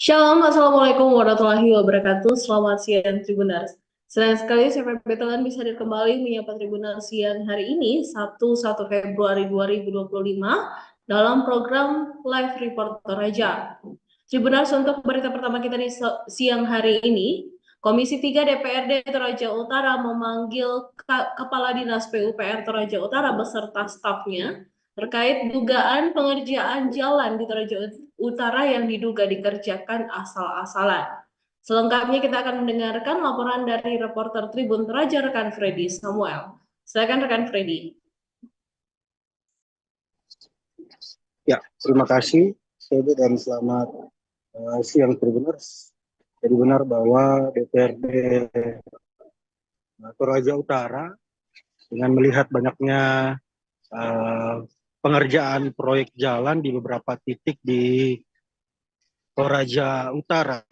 Shalom, Assalamualaikum warahmatullahi wabarakatuh. Selamat siang Tribuners. Senang sekali saya Feby Telan bisa hadir kembali menyapa Tribuners siang hari ini, Sabtu 1 Februari 2025, dalam program Live Report Toraja. Tribuners, untuk berita pertama kita di siang hari ini, Komisi 3 DPRD Toraja Utara memanggil Kepala Dinas PUPR Toraja Utara beserta stafnya terkait dugaan pengerjaan jalan di Toraja Utara yang diduga dikerjakan asal-asalan. Selengkapnya kita akan mendengarkan laporan dari reporter Tribun Toraja rekan Freddy Samuel. Silakan rekan Freddy. Ya, terima kasih Feby dan selamat siang Tribuners. Jadi benar bahwa DPRD Toraja Utara dengan melihat banyaknya pengerjaan proyek jalan di beberapa titik di Toraja Utara,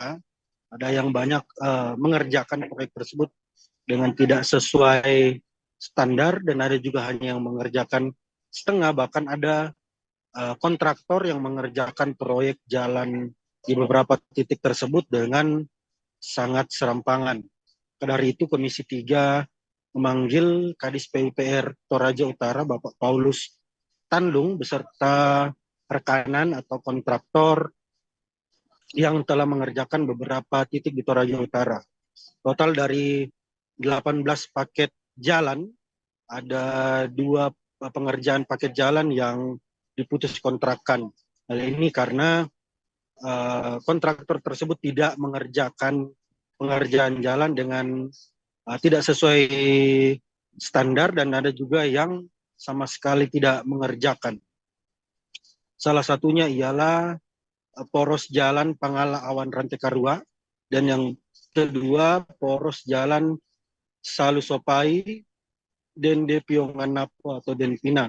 ada yang banyak mengerjakan proyek tersebut dengan tidak sesuai standar dan ada juga hanya yang mengerjakan setengah, bahkan ada kontraktor yang mengerjakan proyek jalan di beberapa titik tersebut dengan sangat serampangan. Dari itu Komisi 3 memanggil Kadis PUPR Toraja Utara Bapak Paulus Tandung beserta rekanan atau kontraktor yang telah mengerjakan beberapa titik di Toraja Utara. Total dari 18 paket jalan, ada 2 pengerjaan paket jalan yang diputus kontrakkan. Hal ini karena kontraktor tersebut tidak mengerjakan pengerjaan jalan dengan tidak sesuai standar dan ada juga yang sama sekali tidak mengerjakan. Salah satunya ialah poros jalan Pangala Awan Rantai Karua dan yang kedua poros jalan Salusopai Dende Pionganapo atau Denpina.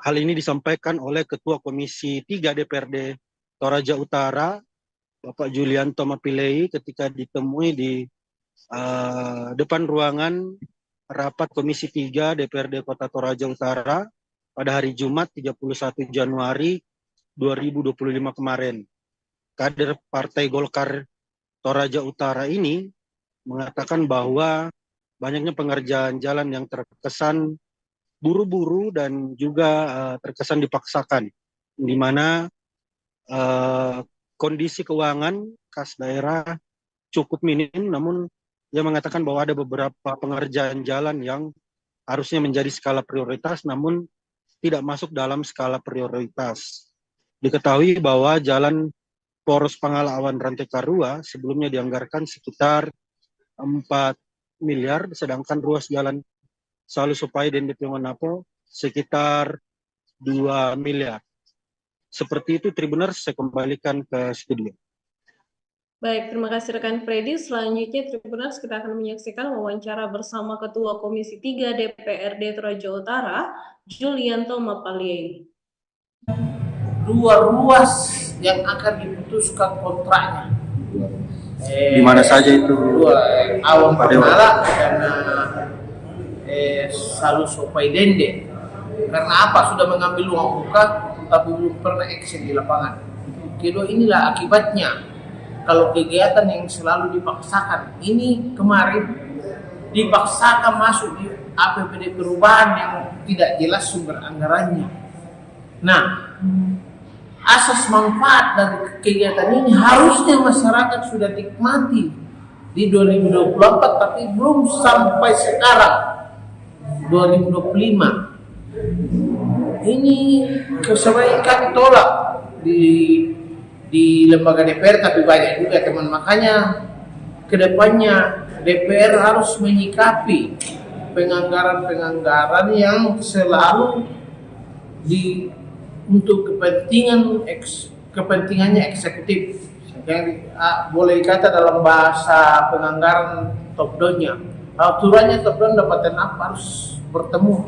Hal ini disampaikan oleh Ketua Komisi 3 DPRD Toraja Utara, Bapak Julianto Mapilei, ketika ditemui di depan ruangan rapat Komisi 3 DPRD Kota Toraja Utara pada hari Jumat 31 Januari 2025 kemarin. Kader Partai Golkar Toraja Utara ini mengatakan bahwa banyaknya pengerjaan jalan yang terkesan buru-buru dan juga terkesan dipaksakan, di mana kondisi keuangan kas daerah cukup minim, namun dia mengatakan bahwa ada beberapa pengerjaan jalan yang harusnya menjadi skala prioritas, namun tidak masuk dalam skala prioritas. Diketahui bahwa jalan poros Pangala Awan Rantai Karua sebelumnya dianggarkan sekitar 4 miliar, sedangkan ruas jalan Salusopai dan Depiongonapo sekitar 2 miliar. Seperti itu Tribuners, saya kembalikan ke studio. Baik, terima kasih rekan Freddy. Selanjutnya Tribuners kita akan menyaksikan wawancara bersama Ketua Komisi 3 DPRD Toraja Utara, Julianto Mapilei. 2 ruas yang akan diputuskan kontraknya. Di mana saja itu? 2 Awan Pangala dan Salusopai Dende. Karena apa? Sudah mengambil uang muka tapi belum pernah action di lapangan. Kedua, inilah akibatnya kalau kegiatan yang selalu dipaksakan. Ini kemarin dipaksakan masuk di APBD perubahan yang tidak jelas sumber anggarannya. Nah, asas manfaat dari kegiatan ini harusnya masyarakat sudah nikmati di 2024, tapi belum sampai sekarang 2025. Ini sebenarnya kami tolak di lembaga DPR, tapi banyak juga teman. Makanya kedepannya DPR harus menyikapi penganggaran yang selalu untuk kepentingannya eksekutif, yang boleh dikata dalam bahasa penganggaran top down-nya. Aturannya top down dapat apa, harus bertemu.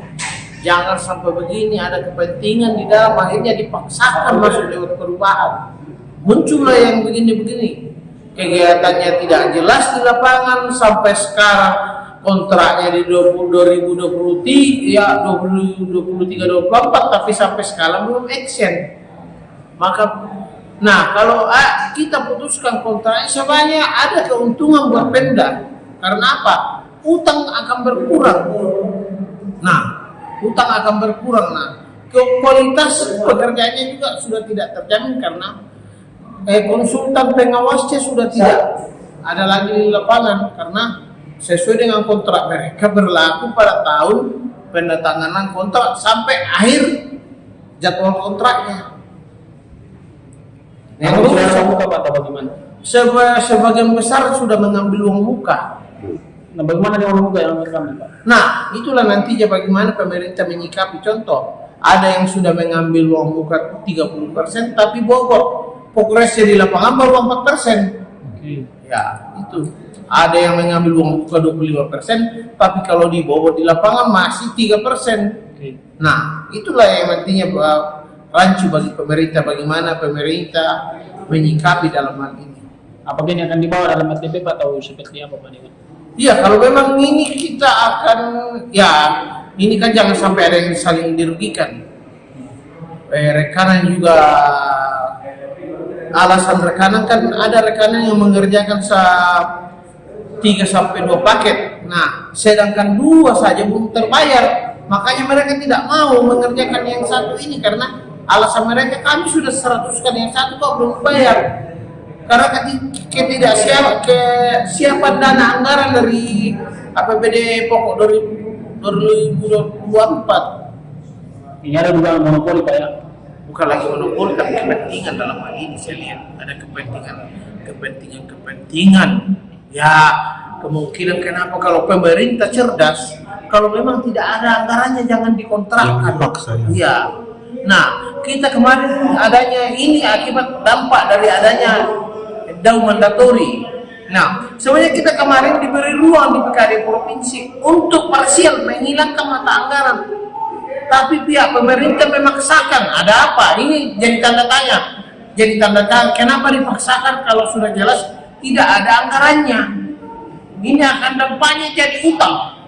Jangan sampai begini ada kepentingan di dalam, akhirnya dipaksakan masuk lewat perubahan. Muncullah yang begini-begini. Kegiatannya tidak jelas di lapangan sampai sekarang, kontraknya di 2023-2024, tapi sampai sekarang belum action. Maka Nah, kalau kita putuskan kontrak sebanyak ada keuntungan buat Pemda. Karena apa? Utang akan berkurang. Nah, utang akan berkurang. Nah, kualitas pekerjaannya juga sudah tidak terjamin karena konsultan pengawasnya sudah tidak ada lagi di lapangan karena sesuai dengan kontrak mereka berlaku pada tahun penandatanganan kontrak sampai akhir jadwal kontraknya. Yang sudah muka Pak atau bagaimana? Sebagian besar sudah mengambil uang muka. Nah, bagaimana dengan uang muka yang mereka ambil, Pak? Nah, itulah nantinya bagaimana pemerintah menyikapi. Contoh, ada yang sudah mengambil uang muka 30% tapi bobot. Progresnya di lapangan baru 4%. Oke. Ya, itu. Ada yang mengambil uang muka 25%, tapi kalau dibobot di lapangan masih 3%. Oke. Nah, itulah yang nantinya rancu bagi pemerintah, bagaimana pemerintah menyikapi dalam hal ini. Apakah ini akan dibawa dalam RTP Pak atau seperti apa Pak? Iya, kalau memang ini kita akan, ya ini kan jangan sampai ada yang saling dirugikan. Rekanan juga, alasan rekanan kan ada rekanan yang mengerjakan 3-2 paket. Nah, sedangkan 2 saja belum terbayar. Makanya mereka tidak mau mengerjakan yang satu ini karena alasan mereka kami sudah 100-kan yang satu kok belum bayar. Karena kesiapan dana anggaran dari APBD pokok 2024. Ini ada dugaan monopoli Pak ya? Bukan lagi monopoli tapi kepentingan dalam hal ini saya lihat ada kepentingan. Ya, kemungkinan kenapa kalau pemerintah cerdas, kalau memang tidak ada anggarannya jangan dikontrakkan. Iya. Nah, kita kemarin adanya ini akibat dampak dari adanya DAU mandatori. Nah, sebenarnya kita kemarin diberi ruang di PKD provinsi untuk parsial menghilangkan mata anggaran. Tapi pihak pemerintah memaksakan. Ada apa? Ini jadi tanda tanya. Jadi tanda tanya, kenapa dipaksakan kalau sudah jelas tidak ada anggarannya? Ini akan dampaknya jadi utang.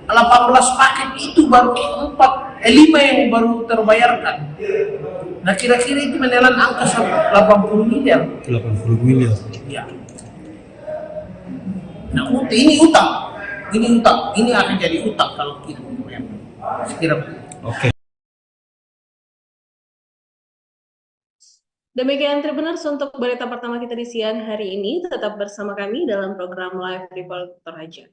18 paket itu baru 5 yang baru terbayarkan. Nah, kira-kira itu menelan angka 80 miliar. 80 miliar. Ya. Nah, ini utang. Ini akan jadi utang kalau kita bayar. Sekira. Oke. Demikian Tribuners untuk berita pertama kita di siang hari ini. Tetap bersama kami dalam program Live Report Toraja.